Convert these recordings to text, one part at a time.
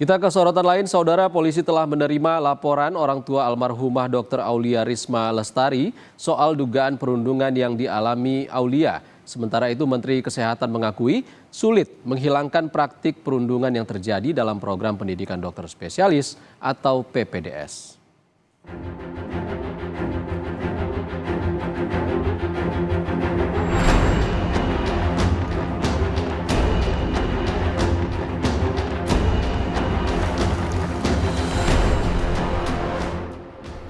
Kita ke sorotan lain, saudara. Polisi telah menerima laporan orang tua almarhumah Dr. Aulia Risma Lestari soal dugaan perundungan yang dialami Aulia. Sementara itu Menteri Kesehatan mengakui sulit menghilangkan praktik perundungan yang terjadi dalam program pendidikan dokter spesialis atau PPDS.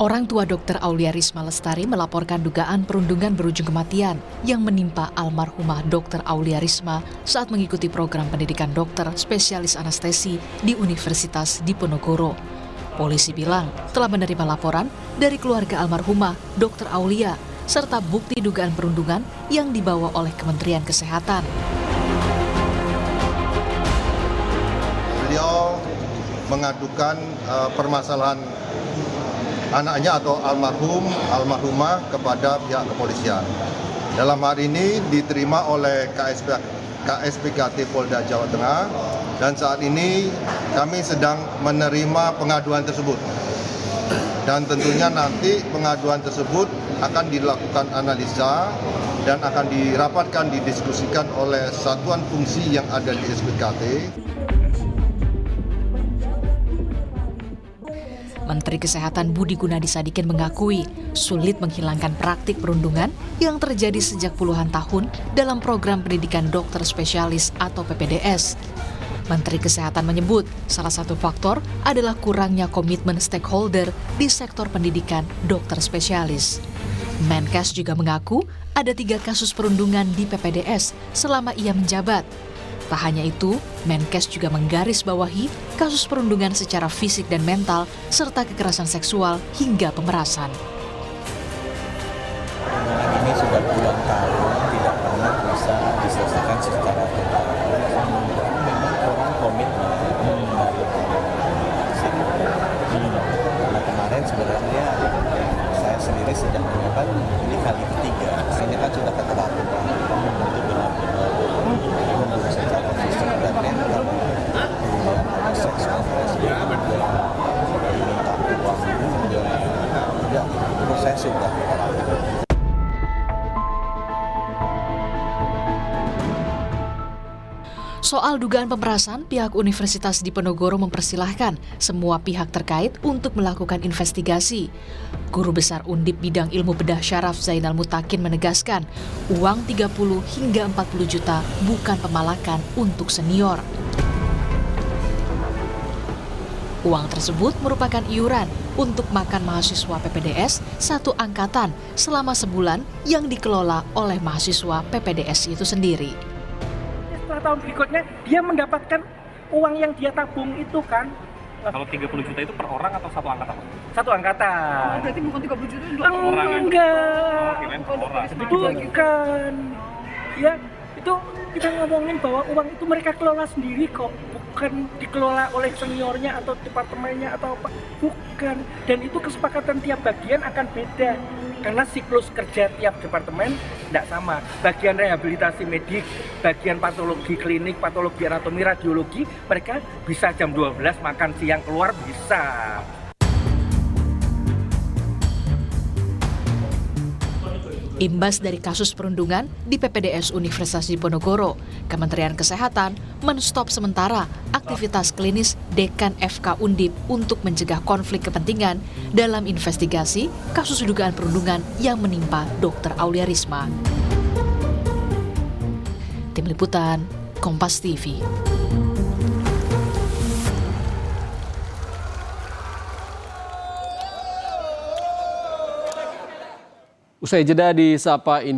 Orang tua Dr. Aulia Risma Lestari melaporkan dugaan perundungan berujung kematian yang menimpa almarhumah Dr. Aulia Risma saat mengikuti program pendidikan dokter spesialis anestesi di Universitas Diponegoro. Polisi bilang telah menerima laporan dari keluarga almarhumah Dr. Aulia serta bukti dugaan perundungan yang dibawa oleh Kementerian Kesehatan. Beliau mengadukan permasalahan anaknya atau almarhumah kepada pihak kepolisian. Dalam hal ini diterima oleh KSPKT Polda Jawa Tengah dan saat ini kami sedang menerima pengaduan tersebut. Dan tentunya nanti pengaduan tersebut akan dilakukan analisa dan akan dirapatkan, didiskusikan oleh satuan fungsi yang ada di SPKT. Menteri Kesehatan Budi Gunadi Sadikin mengakui sulit menghilangkan praktik perundungan yang terjadi sejak puluhan tahun dalam program pendidikan dokter spesialis atau PPDS. Menteri Kesehatan menyebut salah satu faktor adalah kurangnya komitmen stakeholder di sektor pendidikan dokter spesialis. Menkes juga mengaku ada 3 kasus perundungan di PPDS selama ia menjabat. Tak hanya itu, Menkes juga menggarisbawahi kasus perundungan secara fisik dan mental, serta kekerasan seksual hingga pemerasan. Perundungan ini sudah puluhan tahun tidak pernah bisa diselesaikan secara total. Memang kurang komitmen karena kemarin sebenarnya saya sendiri sejak menjabat ini kali ketiga. Ini kan sudah keteraturan untuk benar-benar secara fisik dan mental, seksual juga minta uang juga, ya proses sudah. Soal dugaan pemerasan, pihak Universitas Diponegoro mempersilahkan semua pihak terkait untuk melakukan investigasi. Guru Besar Undip Bidang Ilmu Bedah Syaraf Zainal Mutakin menegaskan, uang 30 hingga 40 juta bukan pemalakan untuk senior. Uang tersebut merupakan iuran untuk makan mahasiswa PPDS satu angkatan selama sebulan yang dikelola oleh mahasiswa PPDS itu sendiri. Setelah tahun berikutnya dia mendapatkan uang yang dia tabung itu kan. Kalau 30 juta itu per orang atau satu angkatan? Satu angkatan. Berarti bukan 30 juta itu 2 orang. Enggak. Kirain per orang. Bukan. Ya, itu kita ngomongin bahwa uang itu mereka kelola sendiri kok. Bukan dikelola oleh seniornya atau departemennya atau apa. Bukan. Dan itu kesepakatan tiap bagian akan beda. Karena siklus kerja tiap departemen tidak sama. Bagian rehabilitasi medik, bagian patologi klinik, patologi anatomi, radiologi, mereka bisa jam 12 makan siang keluar bisa. Imbas dari kasus perundungan di PPDS Universitas Diponegoro, Kementerian Kesehatan menstop sementara aktivitas klinis Dekan FK Undip untuk mencegah konflik kepentingan dalam investigasi kasus dugaan perundungan yang menimpa Dr. Aulia Risma. Tim Liputan, Kompas TV. Usai jeda di Sapa Ini.